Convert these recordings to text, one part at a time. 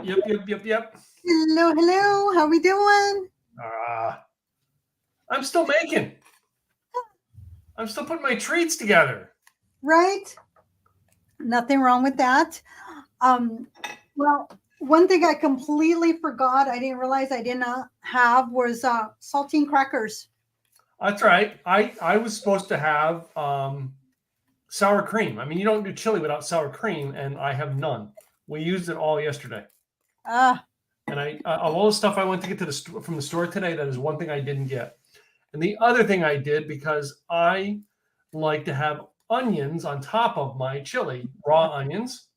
Yep. Hello. How we doing? I'm still making. I'm still putting my treats together. Right? Nothing wrong with that. Well, one thing I completely forgot, I didn't realize I did not have was saltine crackers. That's right. I was supposed to have sour cream. I mean, you don't do chili without sour cream, and I have none. We used it all yesterday. Ah, And of all the stuff I went to get from the store today, that is one thing I didn't get. And the other thing I did, because I like to have onions on top of my chili, raw onions.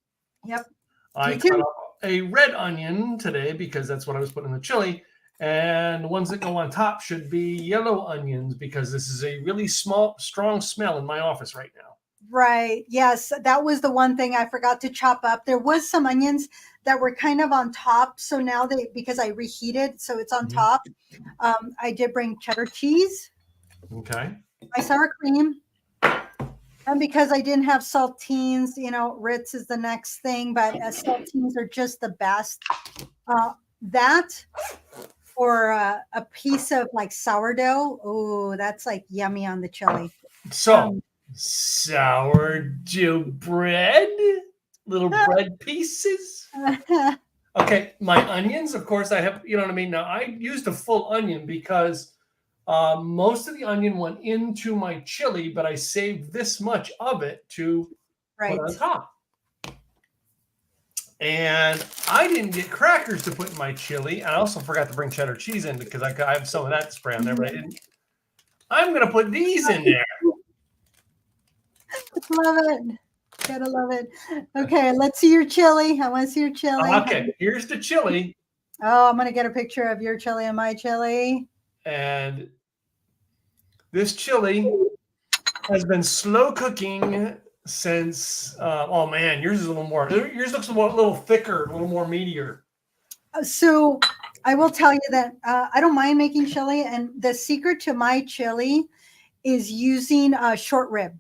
yep. I Me too. cut up a red onion today because that's what I was putting in the chili. And the ones that go on top should be yellow onions because this is a really strong smell in my office right now. Right. Yes, that was the one thing I forgot to chop up. There was some onions that were kind of on top. So now because I reheated, so it's on top. I did bring cheddar cheese. Okay. My sour cream. And because I didn't have saltines, Ritz is the next thing, but saltines are just the best. That or a piece of like sourdough. Oh, that's like yummy on the chili. So, sourdough bread, little bread pieces. Okay, my onions, of course, I have, you know what I mean? Now, I used a full onion because most of the onion went into my chili, but I saved this much of it to put on top. And I didn't get crackers to put in my chili. I also forgot to bring cheddar cheese in because I have some of that to spray on there, but I didn't. I'm going to put these in there. Love it. Gotta love it. Okay, let's see your chili. I want to see your chili. Okay, here's the chili. Oh, I'm going to get a picture of your chili and my chili. And this chili has been slow cooking since, oh man, yours is a little more, yours looks a little thicker, a little more meatier. So I will tell you that I don't mind making chili. And the secret to my chili is using short rib.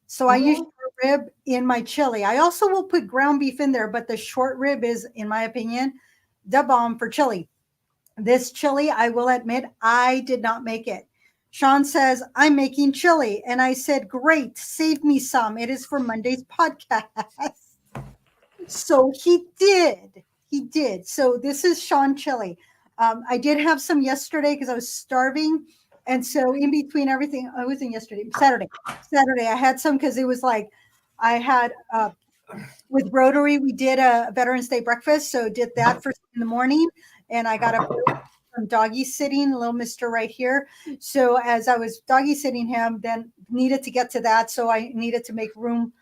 So I use short rib in my chili. I also will put ground beef in there, but the short rib is, in my opinion, the bomb for chili. This chili, I will admit, I did not make it. Sean says, I'm making chili. And I said, great, save me some. It is for Monday's podcast. So he did. He did. So this is Sean chili. I did have some yesterday because I was starving. And so in between everything, I wasn't yesterday, Saturday, I had some because it was like I had with Rotary, we did a Veterans Day breakfast. So did that first in the morning. And I got from doggy sitting, little mister right here. So as I was doggy sitting him, then needed to get to that. So I needed to make room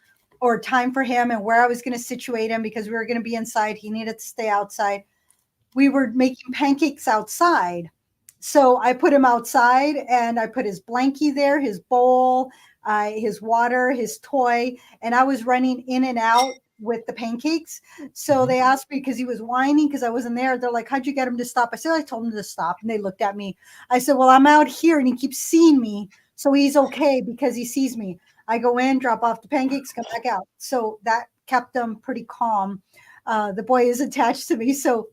or time for him and where I was going to situate him because we were going to be inside. He needed to stay outside. We were making pancakes outside. So I put him outside and I put his blankie there, his bowl, his water, his toy, and I was running in and out with the pancakes. So they asked me because he was whining because I wasn't there. They're like, how'd you get him to stop? I said, I told him to stop. And they looked at me. I said, well, I'm out here and he keeps seeing me. So he's okay because he sees me. I go in, drop off the pancakes, come back out. So that kept them pretty calm. The boy is attached to me. So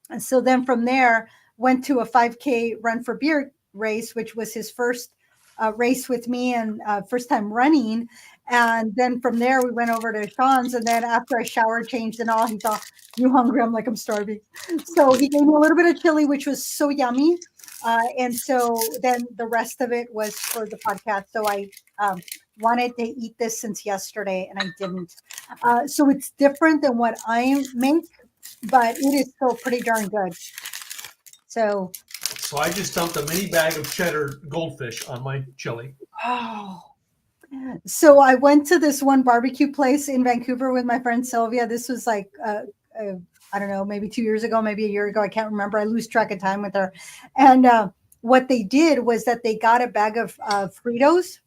then from there, went to a 5K run for beer race, which was his first race with me and first time running. And then from there, we went over to Sean's. And then after I showered, changed and all, he thought, you hungry? I'm like, I'm starving. So he gave me a little bit of chili, which was so yummy. And so then the rest of it was for the podcast. So I wanted to eat this since yesterday and I didn't. So it's different than what I make, but it is still pretty darn good. So I just dumped a mini bag of cheddar goldfish on my chili. Oh. So I went to this one barbecue place in Vancouver with my friend Sylvia. This was like, I don't know, maybe 2 years ago, maybe a year ago. I can't remember. I lose track of time with her. And what they did was that they got a bag of Fritos,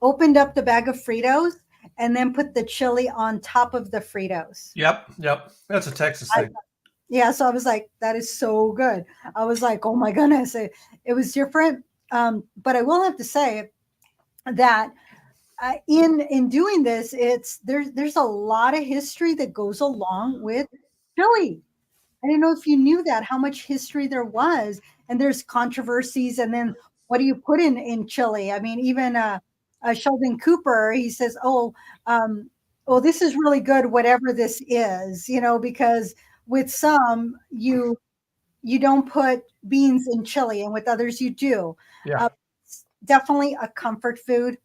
opened up the bag of Fritos, and then put the chili on top of the Fritos. Yep. That's a Texas thing. Yeah, so I was like, that is so good. I was like, oh my goodness, it was different. But I will have to say that in doing this, there's a lot of history that goes along with chili. I didn't know if you knew that, how much history there was. And there's controversies. And then what do you put in chili? I mean, even Sheldon Cooper, he says, well, this is really good, whatever this is, because with some, you don't put beans in chili, and with others you do. Yeah. It's definitely a comfort food,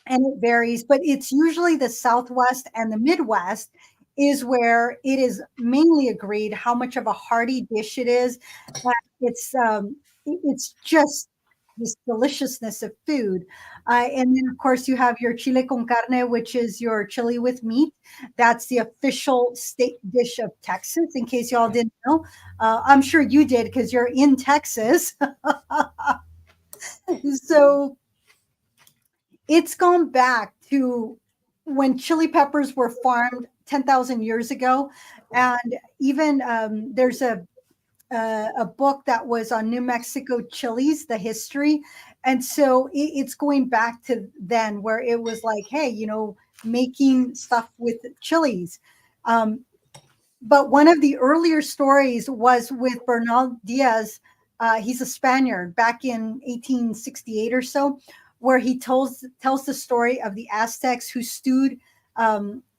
and it varies, but it's usually the Southwest and the Midwest is where it is mainly agreed how much of a hearty dish it is. It's just this deliciousness of food. And then, of course, you have your chile con carne, which is your chili with meat. That's the official state dish of Texas, in case y'all didn't know. I'm sure you did because you're in Texas. So it's gone back to when chili peppers were farmed 10,000 years ago. And even there's a book that was on New Mexico chilies, the history. And so it's going back to then where it was like, hey, making stuff with chilies. But one of the earlier stories was with Bernal Diaz. He's a Spaniard back in 1868 or so, where he tells the story of the Aztecs who stewed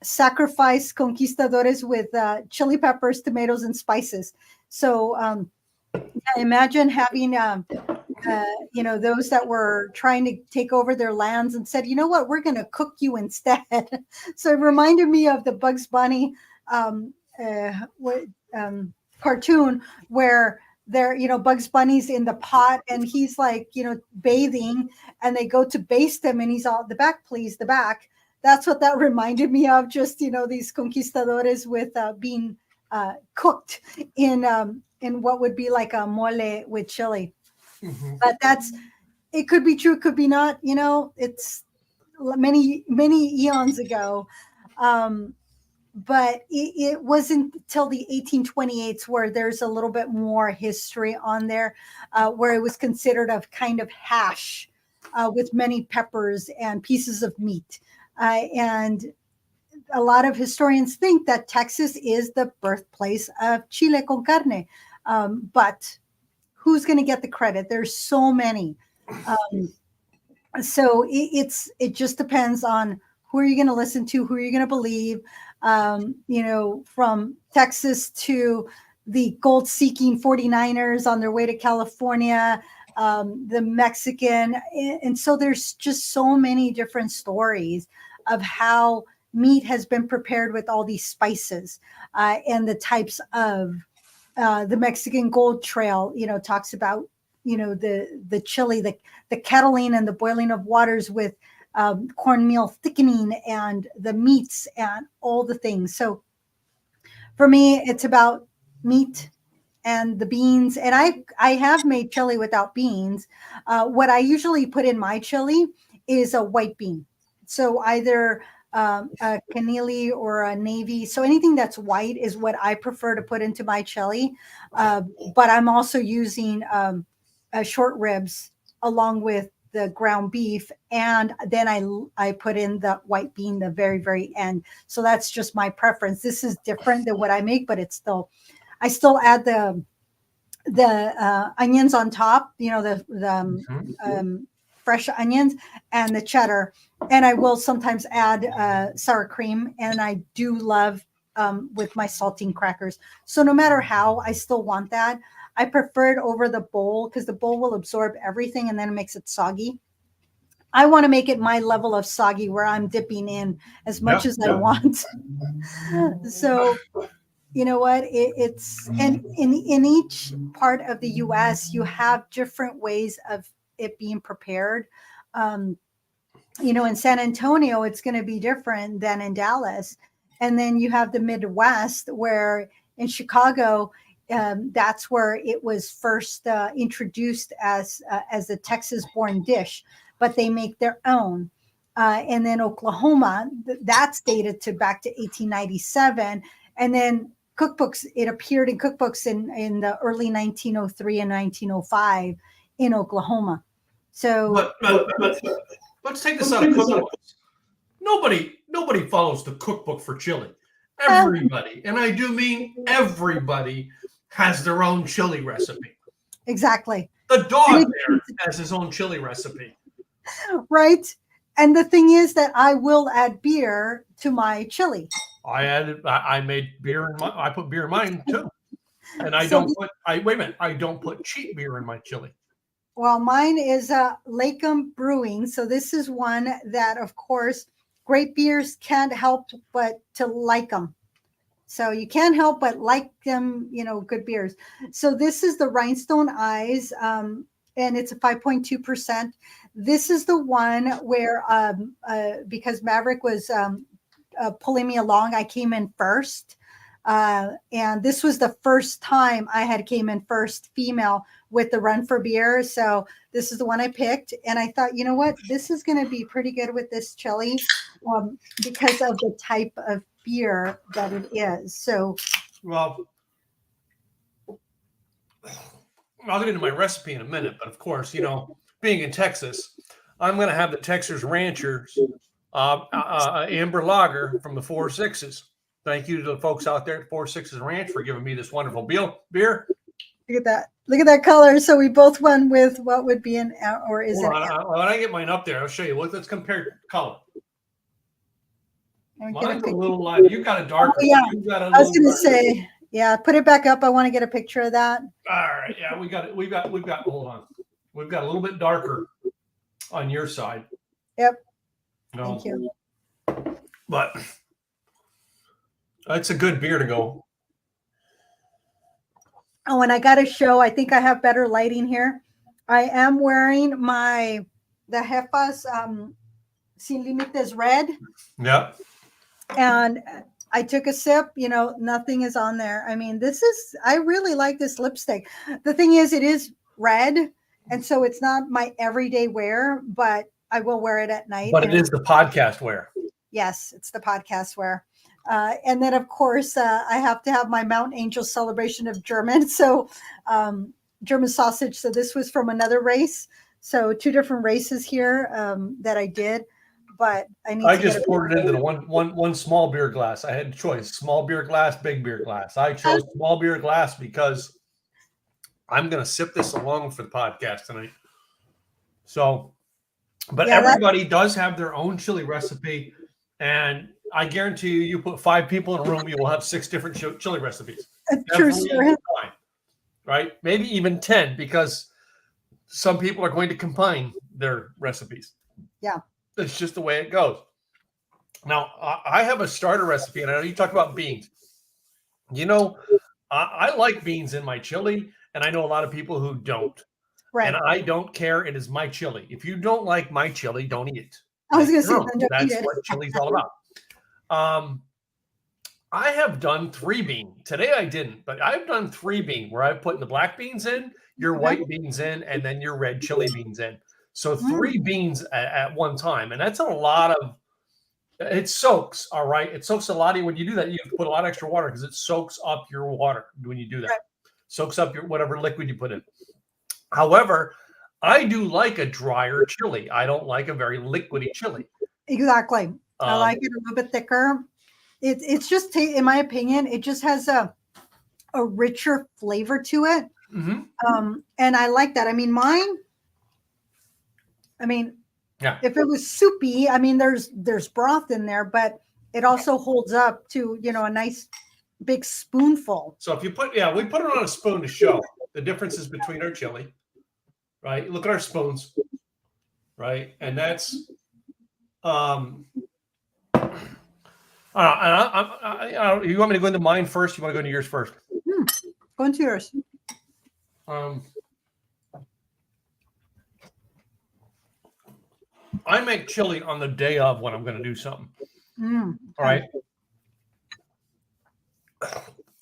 sacrificed conquistadores with chili peppers, tomatoes, and spices. So imagine having, those that were trying to take over their lands and said, you know what, we're going to cook you instead. So it reminded me of the Bugs Bunny cartoon where Bugs Bunny's in the pot and he's like, bathing, and they go to baste him and he's all, the back, please, the back. That's what that reminded me of. Just, these conquistadores with being cooked in what would be like a mole with chili. Mm-hmm. But it could be true, could be not, it's many, many eons ago. But it wasn't until the 1828s where there's a little bit more history on there, where it was considered a kind of hash with many peppers and pieces of meat. And a lot of historians think that Texas is the birthplace of chile con carne. But who's going to get the credit? There's so many. So it just depends on who are you going to listen to, who are you going to believe. From Texas to the gold-seeking 49ers on their way to California, the Mexican. And so there's just so many different stories of how meat has been prepared with all these spices and the types of the Mexican Gold Trail, talks about, the chili, the kettling and the boiling of waters with cornmeal thickening and the meats and all the things. So for me, it's about meat and the beans. And I have made chili without beans. What I usually put in my chili is a white bean. So either a canili or a navy. So anything that's white is what I prefer to put into my chili. But I'm also using short ribs along with the ground beef, and then I put in the white bean the very, very end. So that's just my preference. This is different than what I make, but I still add the onions on top, the fresh onions and the cheddar, and I will sometimes add sour cream, and I do love with my saltine crackers. So no matter how, I still want that. I prefer it over the bowl because the bowl will absorb everything and then it makes it soggy. I want to make it my level of soggy where I'm dipping in as much as I want. So, you know what? And in each part of the U.S., you have different ways of it being prepared. In San Antonio, it's going to be different than in Dallas. And then you have the Midwest, where in Chicago, that's where it was first introduced as a Texas-born dish, but they make their own. And then Oklahoma, that's dated back to 1897. And then cookbooks, it appeared in cookbooks in the early 1903 and 1905 in Oklahoma. So but let's take this out of cookbooks. Nobody follows the cookbook for chili. everybody, and I do mean everybody, has their own chili recipe. Exactly. The dog there has his own chili recipe. Right. And the thing is that I will add beer to my chili. I made beer in I put beer in mine too. And I don't put cheap beer in my chili. Well, mine is Lakem Brewing. So this is one that, of course, great beers can't help but to like them. So you can't help but like them, good beers. So this is the Rhinestone Eyes, and it's a 5.2%. This is the one where, because Maverick was pulling me along, I came in first. And this was the first time I had came in first female with the run for beer. So this is the one I picked. And I thought, you know what, this is going to be pretty good with this chili because of the type of beer that it is. So, well, I'll get into my recipe in a minute, but of course, being in Texas, I'm going to have the Texas Ranchers Amber Lager from the 4 Sixes. Thank you to the folks out there at 4 Sixes Ranch for giving me this wonderful beer. Look at that. Look at that color. So we both went with what would be when I get mine up there, I'll show you. Let's compare color. Mine's a little light. You got a darker. Oh, yeah. I was going to say, yeah, put it back up. I want to get a picture of that. All right. Yeah, we got it. We've got, hold on. We've got a little bit darker on your side. Yep. No. Thank you. But it's a good beer to go. Oh, and I got to show, I think I have better lighting here. I am wearing the Jefas Sin Límites red. Yeah. And I took a sip, nothing is on there. I mean, I really like this lipstick. The thing is, it is red. And so it's not my everyday wear, but I will wear it at night. But it is the podcast wear. Yes, it's the podcast wear. And then, of course, I have to have my Mount Angel celebration of German. So German sausage. So this was from another race. So 2 different races here that I did. But I just poured it into the one small beer glass. I had a choice: small beer glass, big beer glass. I chose small beer glass because I'm going to sip this along for the podcast tonight. So, but everybody does have their own chili recipe, and I guarantee you put 5 people in a room, you will have 6 different chili recipes. True story. Right? Maybe even 10, because some people are going to combine their recipes. Yeah. It's just the way it goes. Now, I have a starter recipe, and I know you talk about beans. I like beans in my chili, and I know a lot of people who don't. Right. And I don't care. It is my chili. If you don't like my chili, don't eat it. I was going to say, that's what chili's all about. I have done 3 bean. Today I didn't, but I've done 3 bean where I've put the black beans in, your white beans in, and then your red chili beans in. So 3 beans at one time. And that's a lot of, it soaks, all right? It soaks a lot. When you do that, you have to put a lot of extra water because it soaks up your water when you do that. Right. Soaks up your whatever liquid you put in. However, I do like a drier chili. I don't like a very liquidy chili. Exactly. I like it a little bit thicker. It's just, in my opinion, it just has a richer flavor to it. Mm-hmm. And I like that. I mean, mine, yeah. If it was soupy, there's broth in there, but it also holds up to, a nice big spoonful. So if you we put it on a spoon to show the differences between our chili, right? Look at our spoons, right? And that's, you want me to go into mine first? You want to go into yours first? Go into yours. I make chili on the day of when I'm going to do something. All right.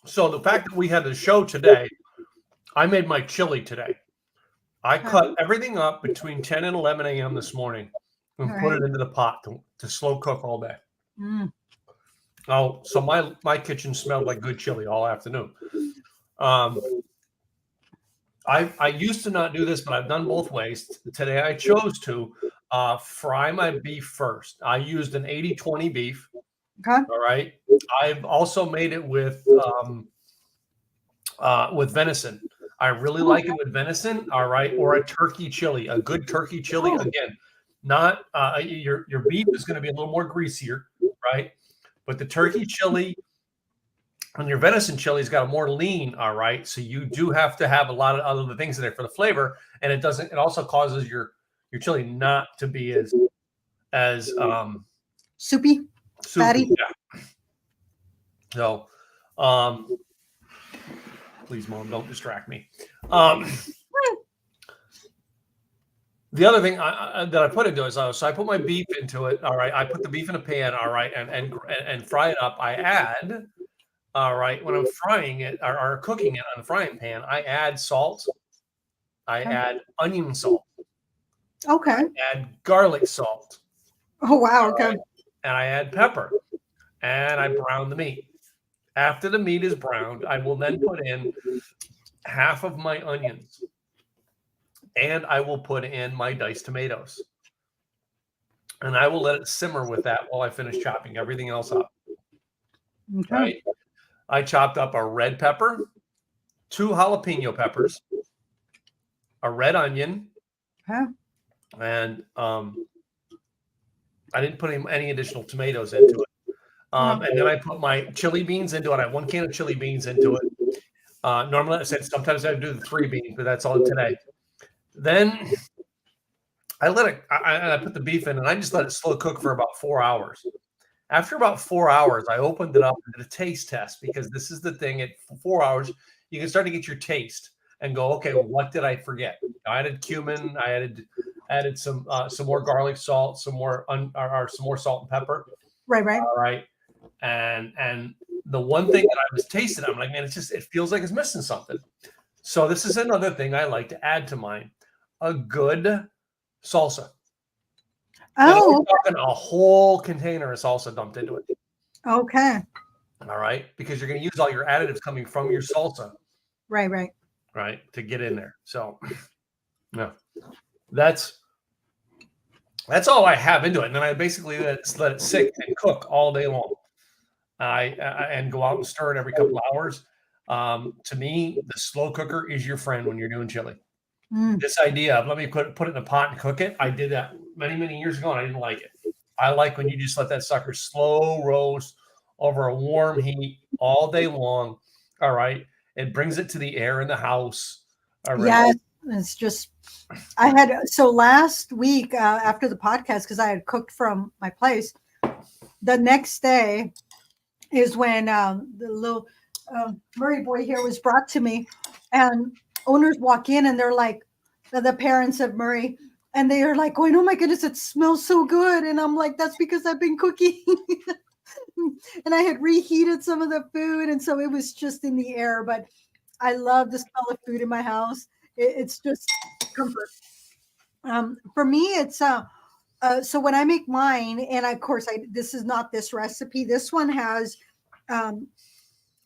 So the fact that we had the show today, I made my chili today. I cut everything up between 10 and 11 a.m. this morning and put it into the pot to slow cook all day. Oh, so my kitchen smelled like good chili all afternoon. I used to not do this, but I've done both ways. Today I chose to fry my beef first. I used an 80-20 beef, Okay. All right. I've also made it with venison. I really like it with venison. All right, or a turkey chili, a good turkey chili. Oh, Again, not your beef is going to be a little more greasier, right? But the turkey chili and your venison chili's got a more lean. All right, so you do have to have a lot of other things in there for the flavor, and it doesn't. It also causes your chili not to be as soupy, soupy. fatty. Yeah. So, um, please, Mom, don't distract me. The other thing that I put into it, so I put my beef into it. All right, I put the beef in a pan. All right, and fry it up. I add, all right, when I'm frying it or cooking it on a frying pan, I add salt. I add onion salt. Okay. I add garlic salt. Oh wow. All Okay. right, and I add pepper, and I brown the meat. After the meat is browned, I will then put in half of my onions, and I will put in my diced tomatoes. And I will let it simmer with that while I finish chopping everything else up. Okay. Right? I chopped up a red pepper, 2 jalapeno peppers, a red onion, Okay. and I didn't put any additional tomatoes into it. And then I put my chili beans into it. I have 1 can of chili beans into it. Normally, I said sometimes I do the 3 beans, but that's all today. Then I let it. I put the beef in, and I just let it slow cook for about 4 hours. After about 4 hours, I opened it up and did a taste test because this is the thing. At 4 hours, you can start to get your taste and go, okay, well, what did I forget? I added cumin. I added some more garlic salt, some more some more salt and pepper. Right. Right. All right, and the one thing that I was tasting, I'm like, man, it feels like it's missing something. So this is another thing I like to add to mine: a good salsa. And I'm Oh. talking a whole container of salsa dumped into it. Okay. All right, because you're going to use all your additives coming from your salsa, Right. Right. right, to get in there. So, yeah, that's all I have into it, and then I basically let it sit and cook all day long. And go out and stir it every couple of hours. To me, the slow cooker is your friend when you're doing chili. This idea of let me put it in a pot and cook it, I did that many years ago, and I didn't like it. I like when you just let that sucker slow roast over a warm heat all day long. All right, it brings it to the air in the house. All right. Yes. It's just I had so last week after the podcast because I had cooked from my place. The next day is when the little Murray boy here was brought to me, and owners walk in and they're like, the parents of Murray, and they are like going, "Oh my goodness, it smells so good!" And I'm like, "That's because I've been cooking." And I had reheated some of the food, and so it was just in the air. But I love the smell of food in my house. It's just comfort. For me, it's so when I make mine, and of course, this is not this recipe. This one has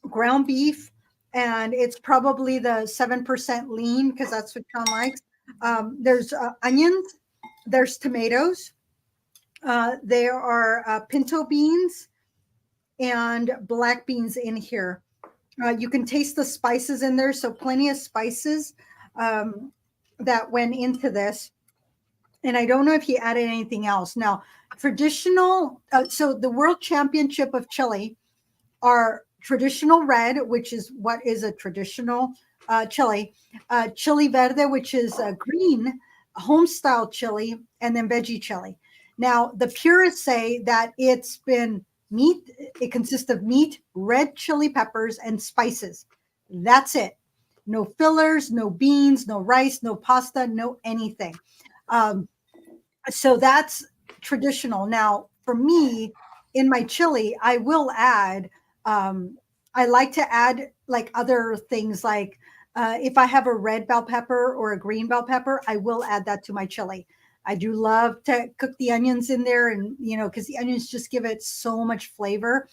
ground beef, and it's probably the 7% lean because that's what John likes. There's onions, there's tomatoes, there are pinto beans and black beans in here. You can taste the spices in there, so plenty of spices that went into this. And I don't know if he added anything else. Now, traditional, so the World Championship of Chili are traditional red, which is what is a traditional chili, chili verde, which is a green home style chili, and then veggie chili. Now, the purists say that it's been meat, it consists of meat, red chili peppers, and spices. That's it. No fillers, no beans, no rice, no pasta, no anything. So that's traditional. Now, for me, in my chili, I will add, I like to add like other things like if I have a red bell pepper or a green bell pepper, I will add that to my chili. I do love to cook the onions in there, and because the onions just give it so much flavor.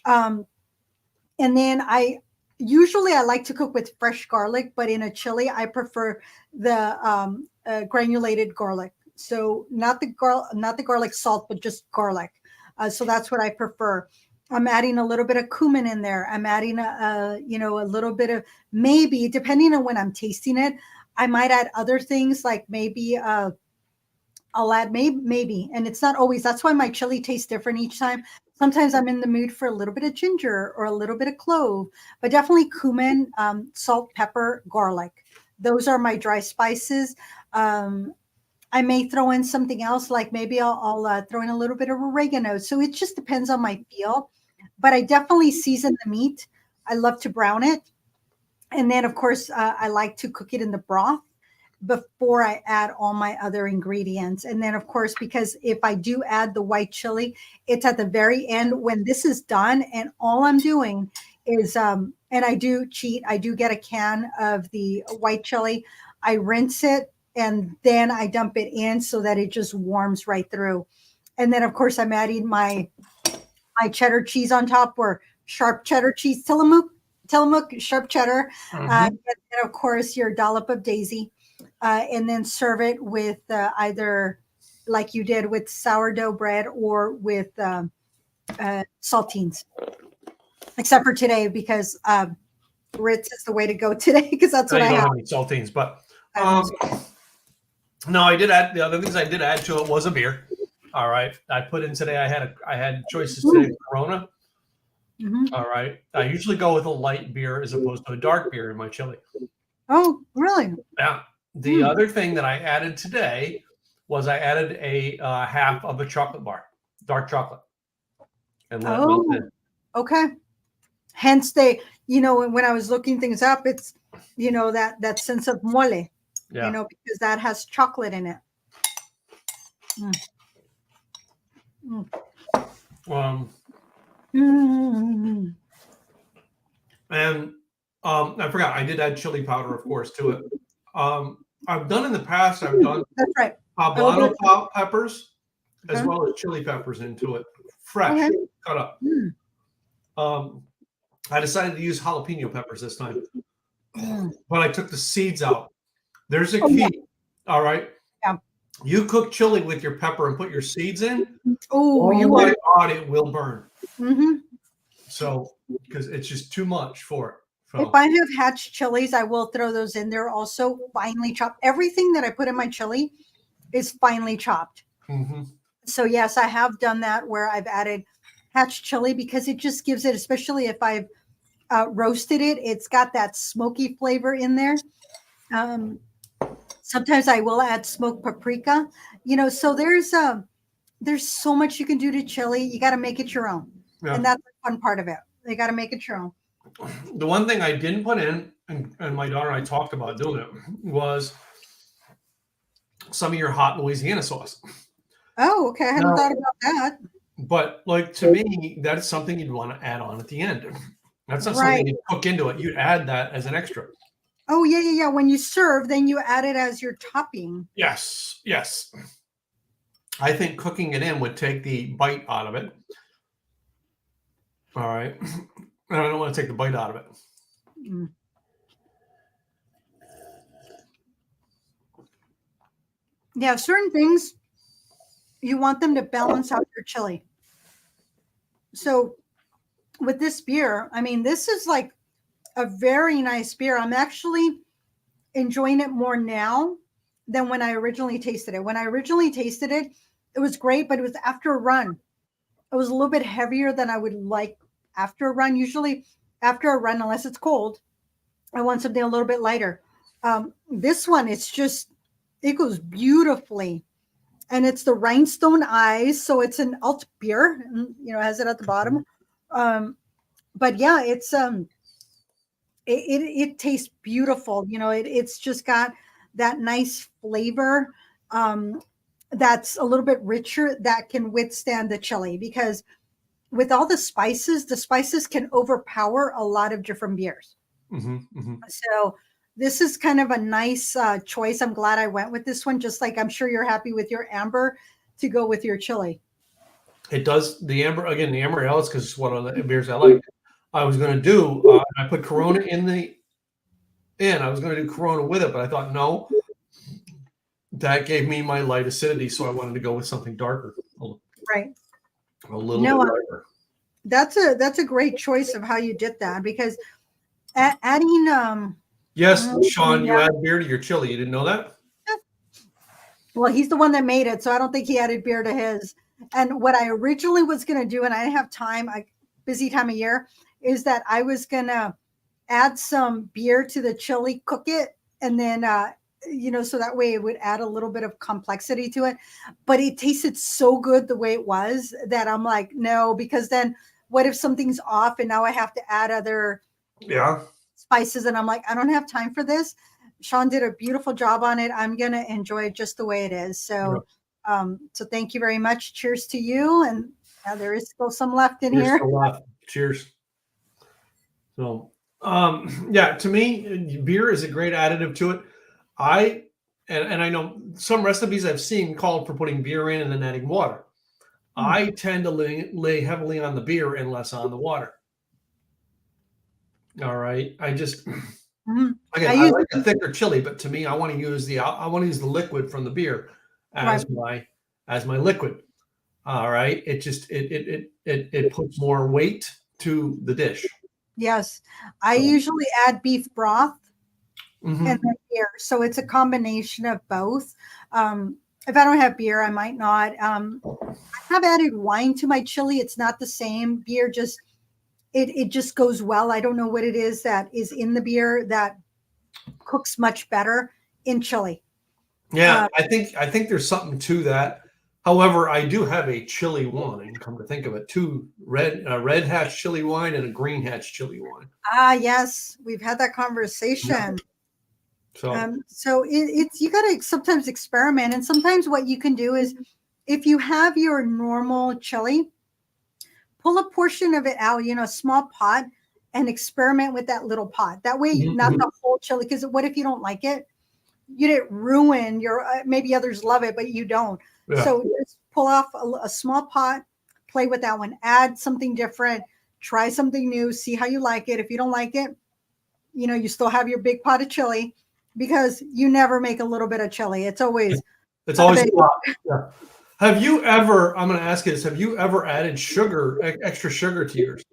And then I like to cook with fresh garlic, but in a chili, I prefer the granulated garlic. So not the garlic salt, but just garlic. So that's what I prefer. I'm adding a little bit of cumin in there. I'm adding a little bit of, maybe depending on when I'm tasting it, I might add other things like maybe I'll add maybe, and it's not always. That's why my chili tastes different each time. Sometimes I'm in the mood for a little bit of ginger or a little bit of clove, but definitely cumin, salt, pepper, garlic. Those are my dry spices. I may throw in something else, like maybe I'll throw in a little bit of oregano. So it just depends on my feel. But I definitely season the meat. I love to brown it. And then, of course, I like to cook it in the broth before I add all my other ingredients. And then, of course, because if I do add the white chili, it's at the very end when this is done. And all I'm doing is, and I do cheat, I do get a can of the white chili. I rinse it and then I dump it in so that it just warms right through. And then, of course, I'm adding my cheddar cheese on top, or sharp cheddar cheese, Tillamook sharp cheddar. And then, of course, your dollop of daisy. And then serve it with either like you did with sourdough bread or with saltines. Except for today, because Ritz is the way to go today, because that's what I have. Any saltines, but no, I did add, the other things I did add to it was a beer. All right, I put in today. I had choices today of Corona. All right, I usually go with a light beer as opposed to a dark beer in my chili. Oh, really? Yeah. The other thing that I added today was I added a half of a chocolate bar, dark chocolate, and let it melt in. Okay. Hence, when I was looking things up, it's that sense of mole, because that has chocolate in it. And I forgot, I did add chili powder, of course, to it. I've done in the past, I've done that's right, poblano peppers as well as chili peppers into it, fresh, cut up. I decided to use jalapeno peppers this time, but I took the seeds out. There's a key. All right. Yeah. You cook chili with your pepper and put your seeds in. Oh, my God, it will burn. Mm-hmm. So, because it's just too much for it. So, if I have hatch chilies, I will throw those in there. Also, finely chopped. Everything that I put in my chili is finely chopped. So yes, I have done that where I've added hatch chili because it just gives it, especially if I've roasted it, it's got that smoky flavor in there. Sometimes I will add smoked paprika. So there's so much you can do to chili. You got to make it your own, and that's the fun part of it. You got to make it your own. The one thing I didn't put in, and my daughter and I talked about doing it, was some of your hot Louisiana sauce. Oh, okay. I hadn't thought about that. But like, to me, that's something you'd want to add on at the end. That's not something you cook into it. You'd add that as an extra. Oh, yeah. When you serve, then you add it as your topping. Yes. I think cooking it in would take the bite out of it. All right. And I don't want to take the bite out of it. Yeah, certain things, you want them to balance out your chili. So with this beer, I mean, this is like a very nice beer. I'm actually enjoying it more now than when I originally tasted it. When I originally tasted it, it was great, but it was after a run. It was a little bit heavier than I would like after a run. Usually after a run, unless it's cold, I want something a little bit lighter. This one, it goes beautifully. And it's the Rhinestone Eyes. So it's an alt beer, it has it at the bottom. But yeah, it's, it tastes beautiful. It's just got that nice flavor. That's a little bit richer that can withstand the chili, because with all the spices can overpower a lot of different beers. So this is kind of a nice choice. I'm glad I went with this one, just like I'm sure you're happy with your amber to go with your chili. It does. The amber ale, because it's one of the beers I like. I was going to do, I put Corona I was going to do Corona with it, but I thought, no, that gave me my light acidity. So I wanted to go with something darker. Right. A little bit darker. That's a great choice of how you did that, because adding Yes, Sean, you yeah. add beer to your chili. You didn't know that? Well, he's the one that made it, so I don't think he added beer to his. And what I originally was going to do, and I didn't have time, busy time of year, is that I was going to add some beer to the chili, cook it, and then so that way it would add a little bit of complexity to it. But it tasted so good the way it was that I'm like, no, because then what if something's off and now I have to add other spices, and I'm like, I don't have time for this. Sean did a beautiful job on it. I'm gonna enjoy it just the way it is. So so thank you very much. Cheers to you. And there is still some left in here. Cheers. So yeah, to me, beer is a great additive to it. And I know some recipes I've seen called for putting beer in and then adding water. I tend to lay heavily on the beer and less on the water. All right. I just again, I like a thicker chili, but to me, I want to use the liquid from the beer as my liquid. All right. It just it puts more weight to the dish. Yes. I usually add beef broth and then beer. So it's a combination of both. If I don't have beer, I might not. I have added wine to my chili. It's not the same. Beer just it just goes well. I don't know what it is that is in the beer that cooks much better in chili. Yeah, I think there's something to that. However, I do have a chili wine. Come to think of it, two red hatch chili wine and a green hatch chili wine. Ah, yes, we've had that conversation. Yeah. So it's you got to sometimes experiment, and sometimes what you can do is, if you have your normal chili, pull a portion of it out, a small pot, and experiment with that little pot. That way, not the whole chili. Because what if you don't like it? You didn't ruin your. Maybe others love it, but you don't. Yeah. So just pull off a small pot, play with that one, add something different, try something new, see how you like it. If you don't like it, you still have your big pot of chili, because you never make a little bit of chili. It's always a lot. Yeah. Have you ever, I'm going to ask you this, have you ever added extra sugar to yours?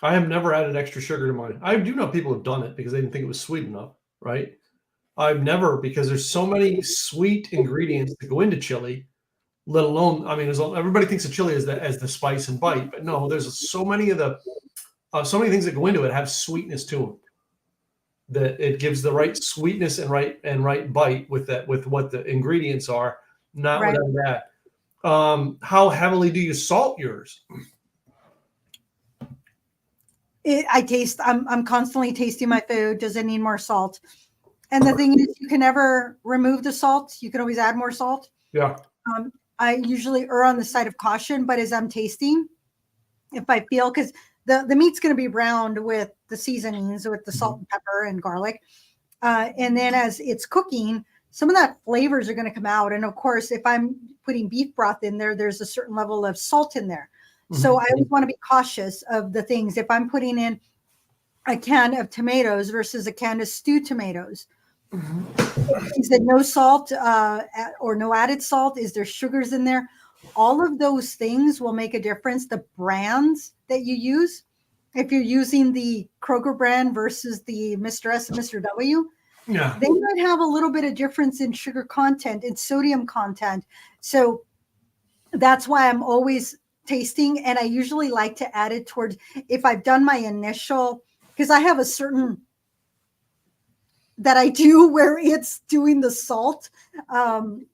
I have never added extra sugar to mine. I do know people have done it because they didn't think it was sweet enough, right? I've never, because there's so many sweet ingredients that go into chili, let alone, I mean, everybody thinks of chili as the spice and bite, but no, there's so many things that go into it have sweetness to them, that it gives the right sweetness and right bite with what the ingredients are, not without that. How heavily do you salt yours? I'm constantly tasting my food. Does it need more salt? And the thing is, you can never remove the salt. You can always add more salt. Yeah. I usually err on the side of caution, but as I'm tasting, if I feel, because the meat's going to be browned with the seasonings, with the salt and pepper and garlic. And then as it's cooking, some of that flavors are going to come out. And of course, if I'm putting beef broth in there, there's a certain level of salt in there. So I always want to be cautious of the things. If I'm putting in a can of tomatoes versus a can of stewed tomatoes, is there no salt or no added salt? Is there sugars in there? All of those things will make a difference. The brands that you use, if you're using the Kroger brand versus the Mr. S and Mr. W, they might have a little bit of difference in sugar content and sodium content. So that's why I'm always tasting, and I usually like to add it towards, if I've done my initial, because I have a certain that I do where it's doing the salt. And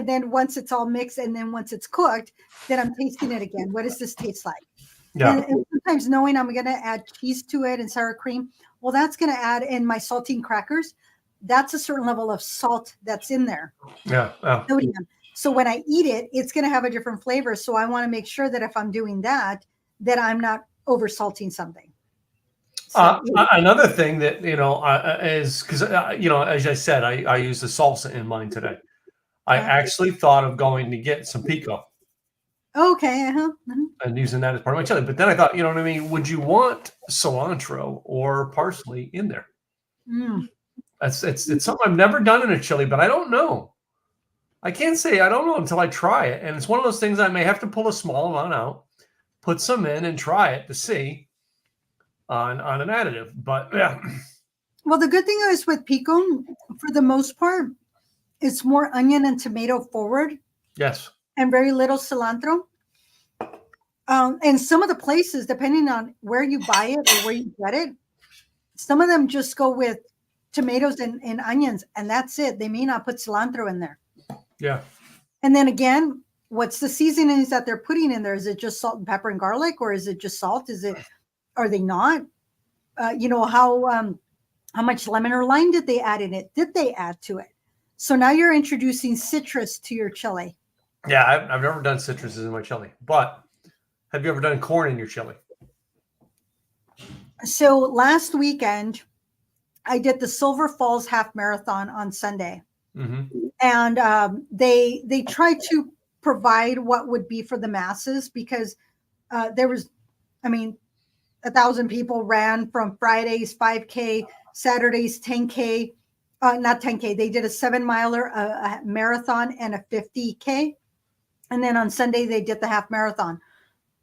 then once it's all mixed, and then once it's cooked, then I'm tasting it again. What does this taste like? Yeah. And sometimes knowing I'm going to add cheese to it and sour cream, well, that's going to add in my saltine crackers. That's a certain level of salt that's in there. Yeah. Sodium. So when I eat it, it's going to have a different flavor. So I want to make sure that if I'm doing that I'm not over salting something. So, another thing that, is because, as I said, I use the salsa in mine today. I actually thought of going to get some pico. Okay. And using that as part of my chili. But then I thought, you know what I mean? Would you want cilantro or parsley in there? It's something I've never done in a chili, but I don't know. I can't say I don't know until I try it. And it's one of those things I may have to pull a small amount out, put some in, and try it to see on an additive. But yeah. Well, the good thing is with pico, for the most part, it's more onion and tomato forward. Yes. And very little cilantro. And some of the places, depending on where you buy it or where you get it, some of them just go with tomatoes and onions, and that's it. They may not put cilantro in there. Yeah. And then again, what's the seasonings that they're putting in there? Is it just salt and pepper and garlic, or is it just salt? Are they not? How much lemon or lime did they add in it? Did they add to it? So now you're introducing citrus to your chili. Yeah, I've never done citruses in my chili, but have you ever done corn in your chili? So last weekend, I did the Silver Falls Half Marathon on Sunday. Mm-hmm. And they tried to provide what would be for the masses, because there was, 1,000 people ran from Fridays 5K, Saturdays 10K, not 10K. They did a 7-miler, a marathon, and a 50K. And then on Sunday, they did the half marathon.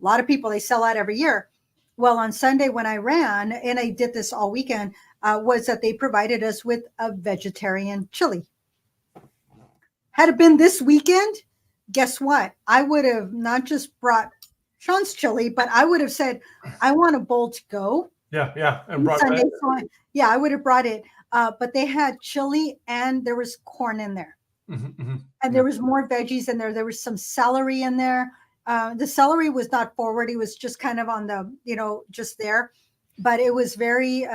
A lot of people, they sell out every year. Well, on Sunday when I ran, and I did this all weekend, was that they provided us with a vegetarian chili. Had it been this weekend, guess what? I would have not just brought Sean's chili, but I would have said, I want a bowl to go. Yeah. And brought Sunday, that. so I would have brought it. But they had chili and there was corn in there. Mm-hmm. And there was more veggies in there. There was some celery in there. The celery was not forward. It was just kind of on the, just there. But it was very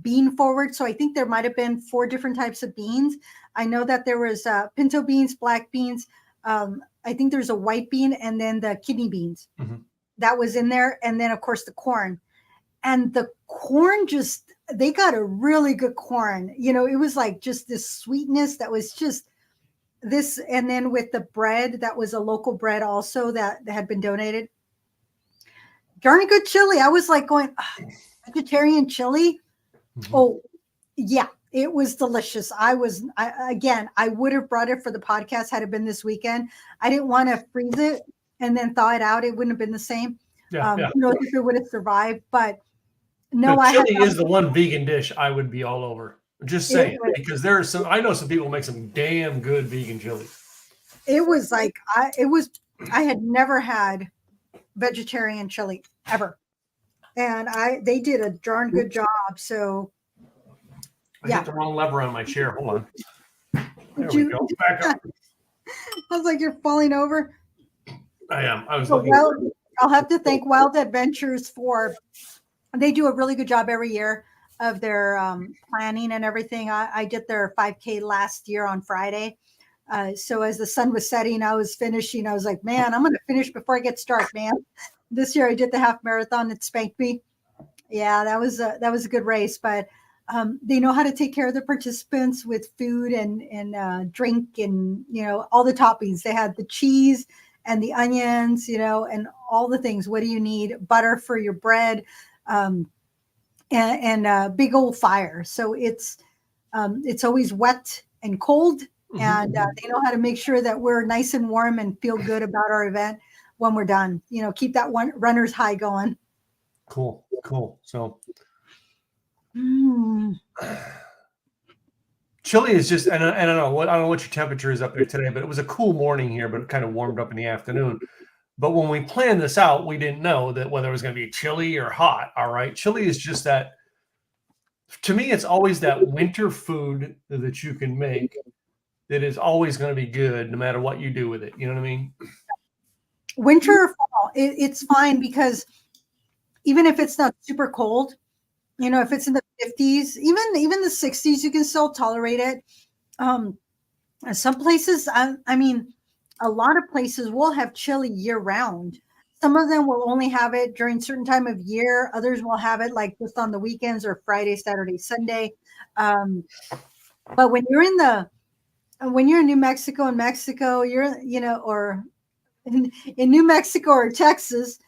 bean forward. So I think there might have been 4 different types of beans. I know that there was pinto beans, black beans. I think there's a white bean, and then the kidney beans. Mm-hmm. That was in there. And then, of course, the corn. And the corn they got a really good corn. It was like just this sweetness that was just this. And then with the bread, that was a local bread also that had been donated. Darn good chili. I was like going, vegetarian chili. Mm-hmm. Oh, yeah, it was delicious. I would have brought it for the podcast had it been this weekend. I didn't want to freeze it and then thaw it out. It wouldn't have been the same. Yeah. If it would have survived, but no, chili is the one vegan dish I would be all over. Just saying, because I know some people make some damn good vegan chili. It was like, I had never had vegetarian chili ever. And they did a darn good job. So I hit the wrong lever on my chair. Hold on. There we go. Back up. I was like, you're falling over. I am. I was looking. I'll have to thank Wild Adventures they do a really good job every year of their planning and everything. I did their 5K last year on Friday. So as the sun was setting, I was finishing. I was like, man, I'm going to finish before it gets dark, man. This year I did the half marathon. It spanked me. Yeah, that was a good race, but they know how to take care of the participants with food and drink and, all the toppings. They had the cheese and the onions, and all the things. What do you need? Butter for your bread, and a big old fire. So it's always wet and cold, and they know how to make sure that we're nice and warm and feel good about our event when we're done. Keep that runner's high going. Cool. So chili is just, and I don't know what your temperature is up there today, but it was a cool morning here, but it kind of warmed up in the afternoon. But when we planned this out, we didn't know that whether it was going to be chilly or hot. All right. Chili is just that, to me, it's always that winter food that you can make that is always going to be good no matter what you do with it. You know what I mean? Winter or fall, it's fine, because even if it's not super cold, if it's in the 50s, even the 60s, you can still tolerate it. Some places, a lot of places will have chili year round. Some of them will only have it during certain time of year. Others will have it like just on the weekends or Friday, Saturday, Sunday. But when you're in New Mexico, or in New Mexico or Texas,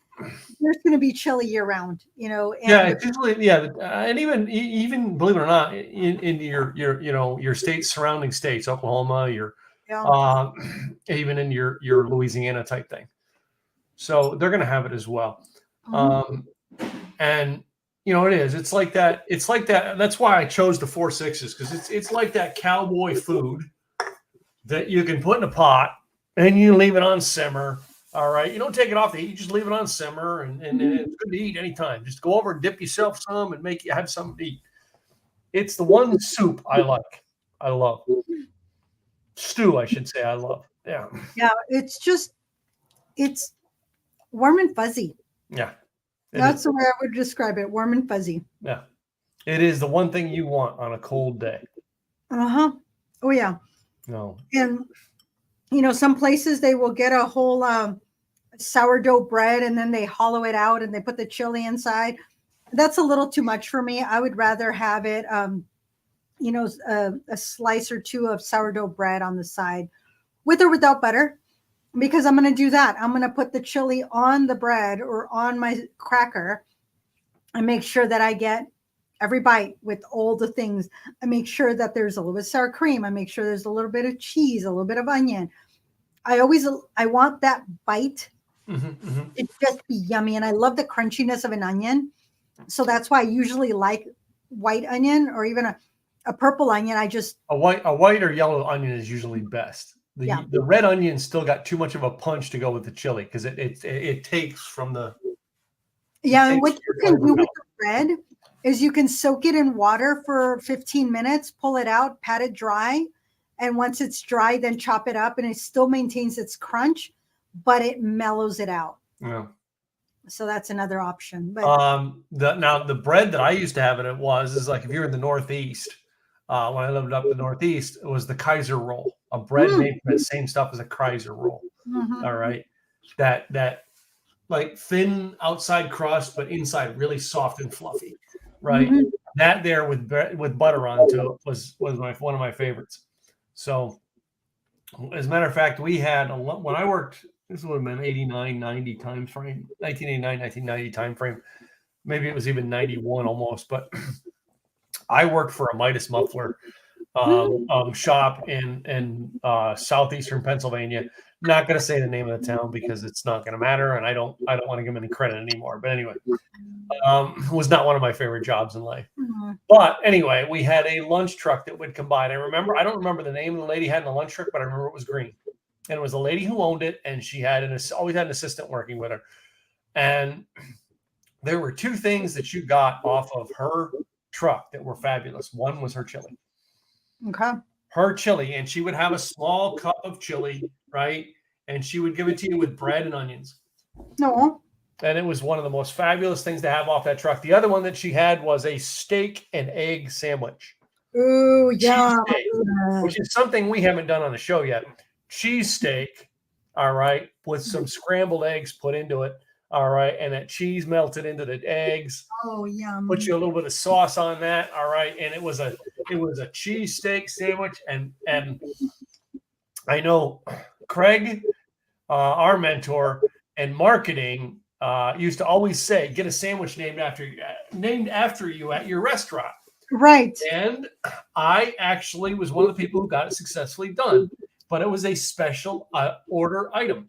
there's going to be chili year round, it's usually, and even believe it or not, in your state, surrounding states, Oklahoma, your Yeah. Even in your Louisiana type thing. So they're going to have it as well. And you know, it is. It's like that. It's like that. That's why I chose the 4-6s, because it's like that cowboy food that you can put in a pot and you leave it on simmer. All right. You don't take it off the heat. You just leave it on simmer, and it's good to eat anytime. Just go over and dip yourself some and make you have something to eat. It's the one soup I like. I love. Stew, I should say. I love. Yeah. Yeah. It's warm and fuzzy. Yeah. That's the way I would describe it. Warm and fuzzy. Yeah. It is the one thing you want on a cold day. Uh-huh. Oh, yeah. No. And, you know, some places they will get a whole sourdough bread and then they hollow it out and they put the chili inside. That's a little too much for me. I would rather have it, you know, a slice or two of sourdough bread on the side with or without butter, because I'm going to do that. I'm going to put the chili on the bread or on my cracker and make sure that I get every bite with all the things. I make sure that there's a little bit of sour cream. I make sure there's a little bit of cheese, a little bit of onion. I want that bite to just be yummy. And I love the crunchiness of an onion. So that's why I usually like white onion or even a purple onion. A white or yellow onion is usually best. The red onion still got too much of a punch to go with the chili, because it takes from the. Yeah, and what you can do with the red is you can soak it in water for 15 minutes, pull it out, pat it dry, and once it's dry, then chop it up, and it still maintains its crunch, but it mellows it out. Yeah. So that's another option. But now the bread that I used to have is like if you're in the Northeast. When I lived up in the Northeast, it was the Kaiser roll, a bread made from the same stuff as a Kaiser roll. All right, that like thin outside crust, but inside really soft and fluffy. Right, that there with butter on it was one of my favorites. So, as a matter of fact, we had when I worked. This would have been 89, 90 time frame, 1989, 1990 time frame. Maybe it was even 91 almost, but I worked for a Midas muffler shop in southeastern Pennsylvania. Not going to say the name of the town because it's not going to matter, and I don't want to give them any credit anymore. But anyway, was not one of my favorite jobs in life. But anyway, we had a lunch truck that would come by. And I don't remember the name of the lady had in the lunch truck, but I remember it was green. And it was a lady who owned it, and she had always had an assistant working with her. And there were two things that you got off of her truck that were fabulous. One was her chili. Okay. Her chili, and she would have a small cup of chili, right? And she would give it to you with bread and onions. No. And it was one of the most fabulous things to have off that truck. The other one that she had was a steak and egg sandwich. Ooh, yeah. Which is something we haven't done on the show yet. Cheese steak, all right, with some scrambled eggs put into it, all right, and that cheese melted into the eggs. Oh, yum. Put you a little bit of sauce on that, all right, and it was a cheese steak sandwich, and I know Craig, our mentor in marketing, used to always say, "Get a sandwich named after you at your restaurant." Right. And I actually was one of the people who got it successfully done. But it was a special order item.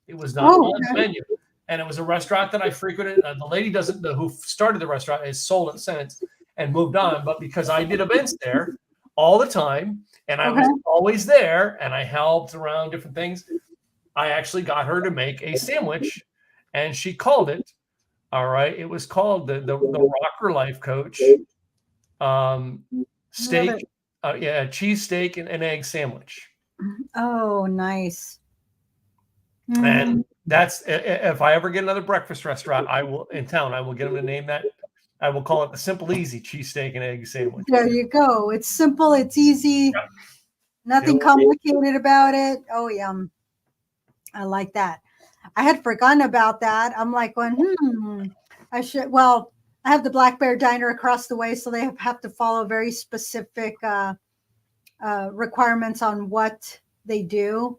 It was not on the menu. And it was a restaurant that I frequented. The lady who started the restaurant has sold it since and moved on. But because I did events there all the time, and I was always there, and I helped around different things, I actually got her to make a sandwich, and she called it, all right, it was called the Rocker Life Coach steak, cheese steak and egg sandwich. Oh, nice. And that's, if I ever get another breakfast restaurant I will get them to name that. I will call it the Simple Easy cheesesteak and egg sandwich. There you go. It's simple. It's easy. Yeah. Nothing complicated about it. Oh, yum. I like that. I had forgotten about that. I'm like going, I have the Black Bear Diner across the way, so they have to follow very specific requirements on what they do.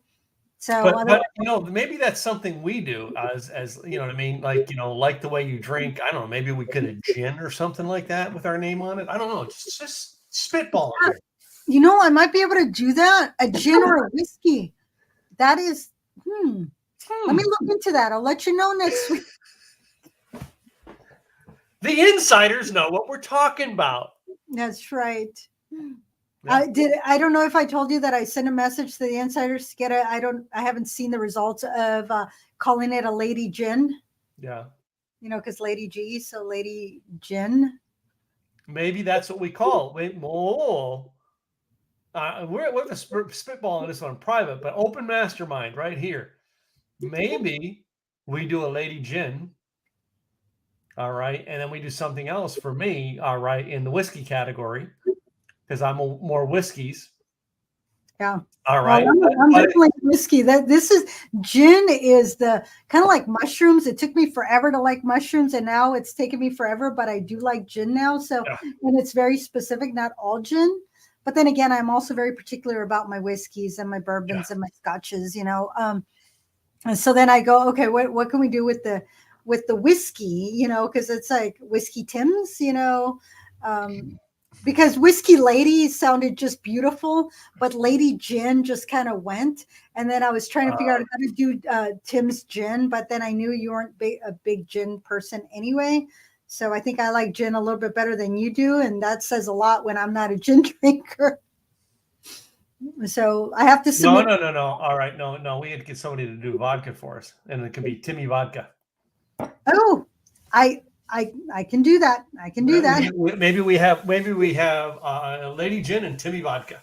So, but maybe that's something we do as you know what I mean, like the way you drink. I don't know. Maybe we could have gin or something like that with our name on it. I don't know. Just spitball. You know, I might be able to do that. A gin or a whiskey. That is, let me look into that. I'll let you know next week. The insiders know what we're talking about. That's right. Yeah. I don't know if I told you that I sent a message to the insiders to get it. I haven't seen the results of calling it a lady gin. Yeah. You know, because Lady G, so Lady Gin. Maybe that's what we call. Wait, more. We're spitball on this one private, but open mastermind right here. Maybe we do a lady gin. All right. And then we do something else for me. All right. In the whiskey category, because I'm more whiskeys. Yeah. All right. Well, I'm definitely whiskey. This is gin is the kind of like mushrooms. It took me forever to like mushrooms, and now it's taken me forever, but I do like gin now. So, and it's very specific, not all gin. But then again, I'm also very particular about my whiskeys and my bourbons and my scotches, you know. And so then I go, okay, what can we do with the whiskey, you know, because it's like whiskey Tim's, you know. Because whiskey lady sounded just beautiful, but lady gin just kind of went. And then I was trying to figure out how to do Tim's gin, but then I knew you weren't a big gin person anyway. So I think I like gin a little bit better than you do. And that says a lot when I'm not a gin drinker. So I have to submit. No. All right. No. We had to get somebody to do vodka for us, and it can be Timmy vodka. Oh, I can do that. I can do that. Maybe we have Lady Gin and Timmy vodka.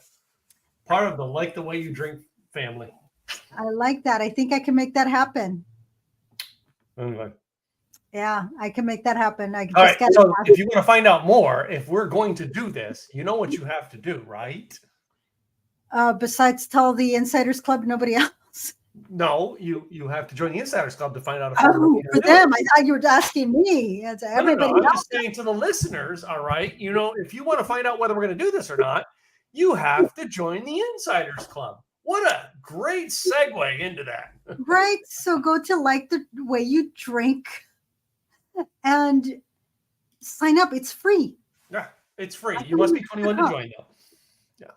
Part of the Like the Way You Drink family. I like that. I think I can make that happen. Anyway. Yeah, I can make that happen. I can All right. So if you want to find out more, if we're going to do this, you know what you have to do, right? Besides tell the Insiders Club, nobody else. No, you have to join the Insiders Club to find out. For them, I thought you were asking me. It's everybody no. I'm just saying to the listeners. All right, you know, if you want to find out whether we're going to do this or not, you have to join the Insiders Club. What a great segue into that. Right. So go to Like the Way You Drink and sign up. It's free. Yeah, it's free. You must be 21 to join though. Yeah.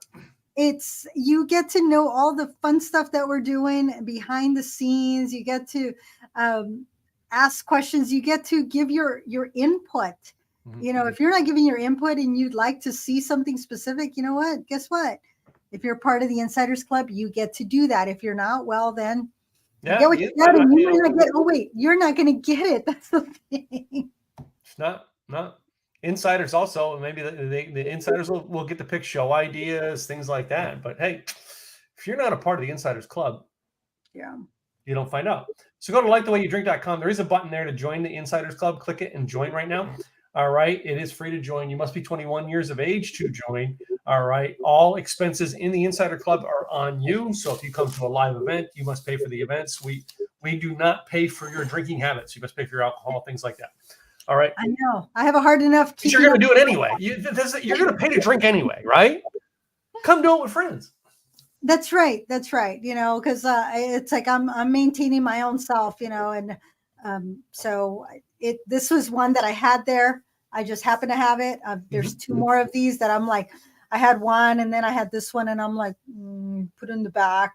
You get to know all the fun stuff that we're doing behind the scenes. You get to ask questions. You get to give your input. Mm-hmm. You know, if you're not giving your input and you'd like to see something specific, you know what? Guess what? If you're part of the Insiders Club, you get to do that. If you're not, well, then you get what you got, and you might not get. Oh wait, you're not going to get it. That's the thing. It's not. Insiders also, maybe the insiders will get to pick show ideas, things like that. But hey, if you're not a part of the Insiders Club, you don't find out. So go to likethewayyoudrink.com. There is a button there to join the Insiders Club. Click it and join right now. All right. It is free to join. You must be 21 years of age to join. All right. All expenses in the Insider Club are on you. So if you come to a live event, you must pay for the events. We do not pay for your drinking habits. You must pay for your alcohol, things like that. All right. I know. I have a hard enough. You're going to do it anyway. You're going to pay to drink anyway, right? Come do it with friends. That's right. That's right. You know, because it's like I'm maintaining my own self. You know, and so this was one that I had there. I just happen to have it. There's two more of these that I'm like, I had one, and then I had this one, and I'm like, put in the back.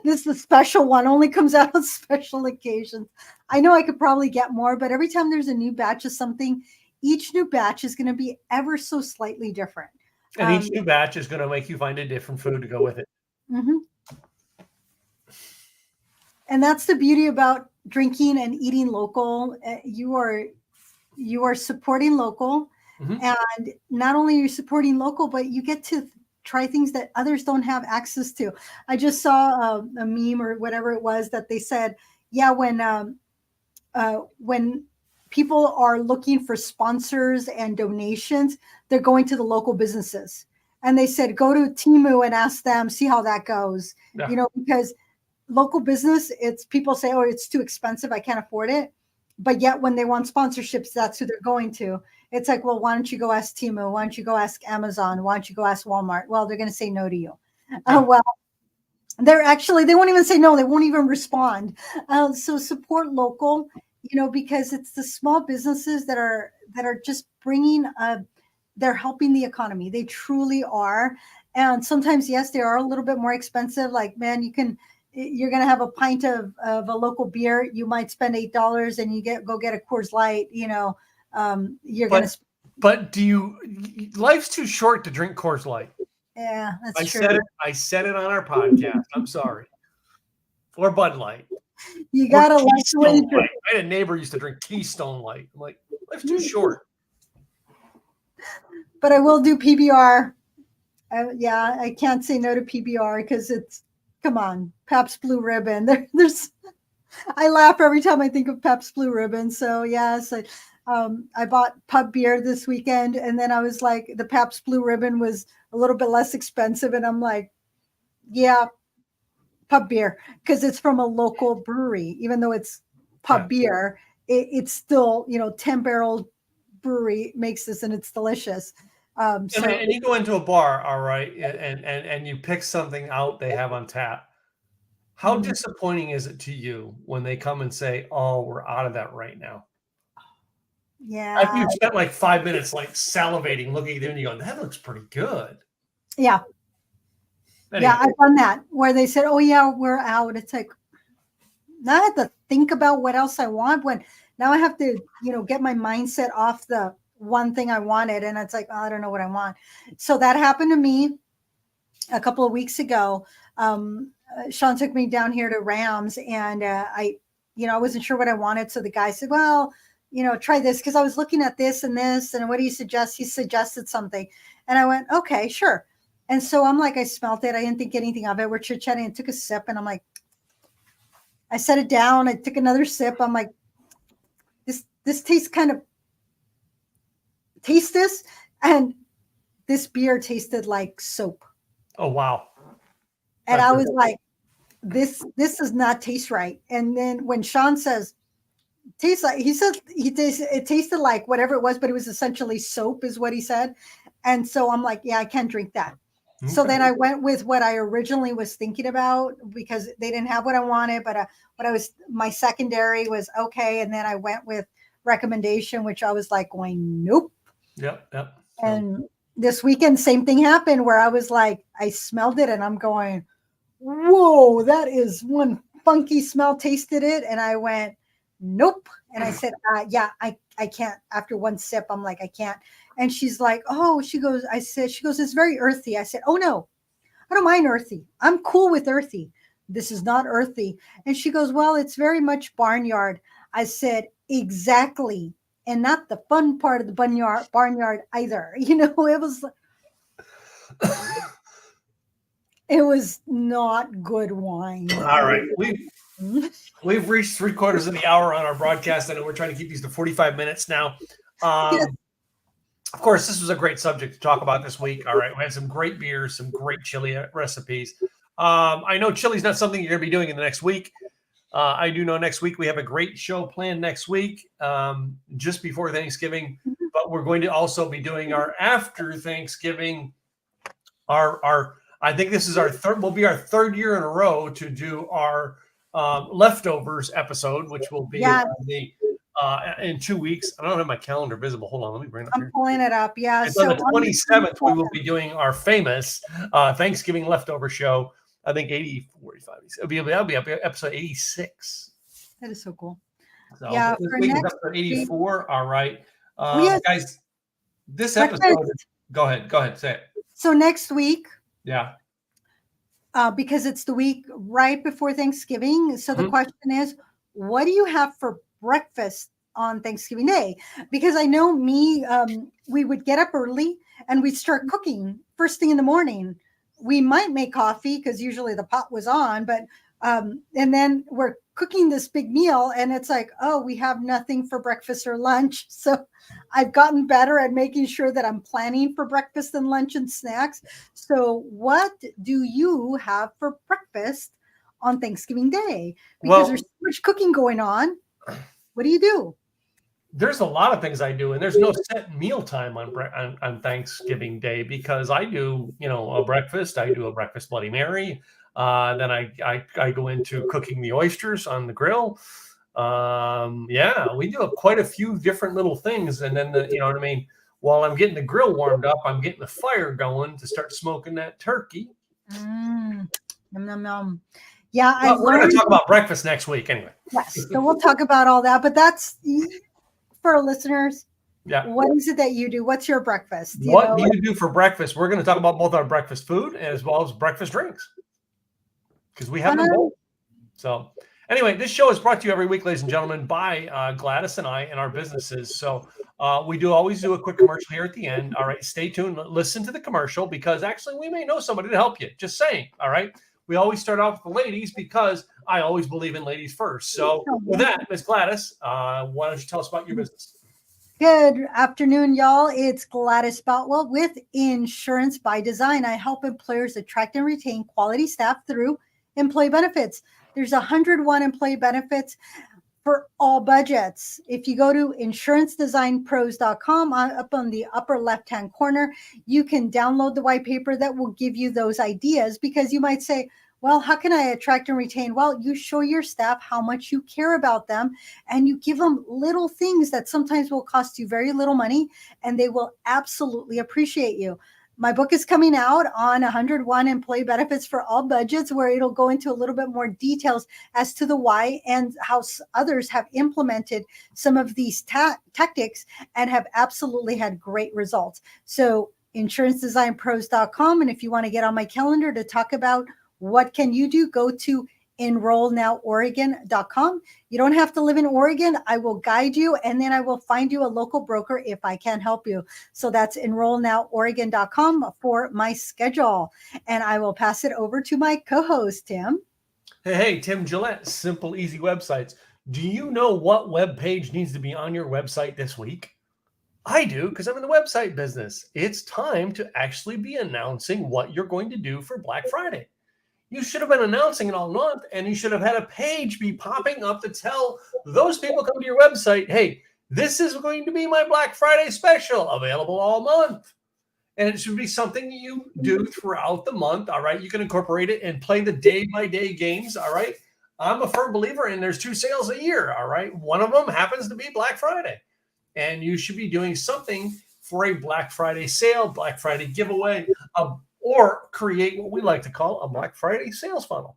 This is a special one. Only comes out on special occasions. I know I could probably get more, but every time there's a new batch of something, each new batch is going to be ever so slightly different. And each new batch is going to make you find a different food to go with it. Mm-hmm. And that's the beauty about drinking and eating local. You are supporting local, and not only are you supporting local, but you get to try things that others don't have access to. I just saw a meme or whatever it was that they said, when people are looking for sponsors and donations, they're going to the local businesses. And they said, go to Temu and ask them, see how that goes. Yeah. You know, because local business, it's people say, oh, it's too expensive, I can't afford it. But yet when they want sponsorships, that's who they're going to. It's like, well, why don't you go ask Temu? Why don't you go ask Amazon? Why don't you go ask Walmart? Well, they're going to say no to you. Well, they won't even say no. They won't even respond. So support local, you know, because it's the small businesses that are just bringing they're helping the economy. They truly are. And sometimes, yes, they are a little bit more expensive. Like, man, you're going to have a pint of a local beer. You might spend $8 and you go get a Coors Light, you're going to. But life's too short to drink Coors Light. Yeah, that's true. I said it on our podcast. I'm sorry. Or Bud Light. You got to like Keystone Light. I had a neighbor who used to drink Keystone Light. I'm like, life's too short. But I will do PBR. I can't say no to PBR because come on, Pabst Blue Ribbon. There's I laugh every time I think of Pabst Blue Ribbon. So yes, I bought pub beer this weekend, and then I was like, the Pabst Blue Ribbon was a little bit less expensive, and I'm like, yeah, pub beer, because it's from a local brewery. Even though it's pub beer, it's still 10-barrel brewery makes this, and it's delicious. And you go into a bar, all right, and you pick something out they have on tap. How disappointing is it to you when they come and say, "Oh, we're out of that right now"? Yeah. After you've spent like 5 minutes like salivating, looking at them, and you go, "That looks pretty good." Yeah. Anyway. Yeah, I've done that where they said, "Oh yeah, we're out." It's like, now I have to think about what else I want. When now I have to, get my mindset off the one thing I wanted, and it's like, oh, I don't know what I want. So that happened to me a couple of weeks ago. Sean took me down here to Rams, and I wasn't sure what I wanted. So the guy said, well, try this, because I was looking at this, and what do you suggest? He suggested something, and I went, okay, sure. And so I'm like, I smelled it. I didn't think anything of it. We're chit-chatting, and took a sip, and I'm like, I set it down. I took another sip. I'm like, this tastes kind of. Taste this, and this beer tasted like soap. Oh wow. And I was like, this does not taste right. And then when Sean says tastes like, he said it tasted like whatever it was, but it was essentially soap is what he said. And so I'm like, yeah, I can't drink that. Okay. So then I went with what I originally was thinking about, because they didn't have what I wanted, but my secondary was okay. And then I went with recommendation, which I was like going, nope. Yep. And this weekend, same thing happened where I was like, I smelled it and I'm going, whoa, that is one funky smell, tasted it. And I went, nope. And I said, yeah, I can't. After one sip, I'm like, I can't. And she's like, oh, she goes, it's very earthy. I said, oh no, I don't mind earthy. I'm cool with earthy. This is not earthy. And she goes, well, it's very much barnyard. I said, exactly. And not the fun part of the barnyard either. It was not good wine. All right. We've reached 3/4 of the hour on our broadcast. I know we're trying to keep these to 45 minutes now. Yes. Of course, this was a great subject to talk about this week. All right. We had some great beers, some great chili recipes. I know chili's not something you're going to be doing in the next week. I do know next week we have a great show planned next week, just before Thanksgiving, but we're going to also be doing our after Thanksgiving. I think this is will be our third year in a row to do our leftovers episode, which will be in 2 weeks. I don't have my calendar visible. Hold on, let me bring it up here. I'm pulling it up. Yeah. And so on the 27th, we will be doing our famous Thanksgiving leftover show. I think 45. That'll be episode 86. That is so cool. So yeah, this week is episode 84. All right, guys. This episode. Go ahead. Say it. So next week. Yeah. Because it's the week right before Thanksgiving. So the question is, what do you have for breakfast on Thanksgiving Day? Because I know we would get up early and we'd start cooking first thing in the morning. We might make coffee because usually the pot was on, but and then we're cooking this big meal and it's like, oh, we have nothing for breakfast or lunch. So I've gotten better at making sure that I'm planning for breakfast and lunch and snacks. So what do you have for breakfast on Thanksgiving Day? Because there's so much cooking going on. What do you do? There's a lot of things I do, and there's no set meal time on Thanksgiving Day, because I do, a breakfast. I do a breakfast Bloody Mary. Then I go into cooking the oysters on the grill. We do quite a few different little things, and then you know what I mean. while I'm getting the grill warmed up, I'm getting the fire going to start smoking that turkey. Yum, yum, yum. Yeah, I Well, we're going learned. to talk about breakfast next week anyway. Yes, so we'll talk about all that. But that's for our listeners. Yeah. What is it that you do? What's your breakfast? What do you do for breakfast? We're going to talk about both our breakfast food as well as breakfast drinks because we have them both. So anyway, this show is brought to you every week, ladies and gentlemen, by Gladys and I and our businesses. So we always do a quick commercial here at the end. All right, stay tuned. Listen to the commercial because actually we may know somebody to help you. Just saying. All right. We always start off with the ladies because I always believe in ladies first. So with that, Miss Gladys, why don't you tell us about your business? Good afternoon, y'all. It's Gladys Boutwell with Insurance by Design. I help employers attract and retain quality staff through employee benefits. There's 101 employee benefits for all budgets. If you go to insurancedesignpros.com, up on the upper left-hand corner, you can download the white paper that will give you those ideas because you might say, well, how can I attract and retain? Well, you show your staff how much you care about them and you give them little things that sometimes will cost you very little money and they will absolutely appreciate you. My book is coming out on 101 employee benefits for all budgets, where it'll go into a little bit more details as to the why and how others have implemented some of these tactics and have absolutely had great results. So insurancedesignpros.com. And if you want to get on my calendar to talk about what can you do, go to enrollnoworegon.com. You don't have to live in Oregon. I will guide you and then I will find you a local broker if I can help you. So that's enrollnoworegon.com for my schedule. And I will pass it over to my co-host, Tim. Hey, Tim Gillette, Simple Easy Websites. Do you know what web page needs to be on your website this week? I do, because I'm in the website business. It's time to actually be announcing what you're going to do for Black Friday. You should have been announcing it all month, and you should have had a page be popping up to tell those people come to your website, hey, this is going to be my Black Friday special, available all month. And it should be something you do throughout the month, all right? You can incorporate it and play the day-by-day games, all right? I'm a firm believer in there's 2 sales a year, all right? One of them happens to be Black Friday. And you should be doing something for a Black Friday sale, Black Friday giveaway, or create what we like to call a Black Friday sales funnel.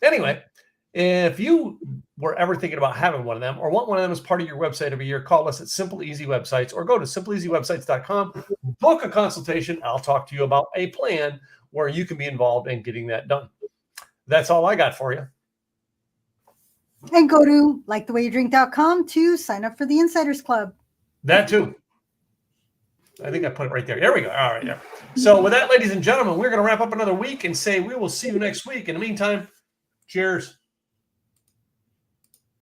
Anyway, if you were ever thinking about having one of them or want one of them as part of your website every year, call us at Simple Easy Websites or go to simpleeasywebsites.com, book a consultation. I'll talk to you about a plan where you can be involved in getting that done. That's all I got for you. And go to likethewayyoudrink.com to sign up for the Insiders Club. That too. I think I put it right there. There we go. All right. Yeah. So with that, ladies and gentlemen, we're going to wrap up another week and say we will see you next week. In the meantime, cheers.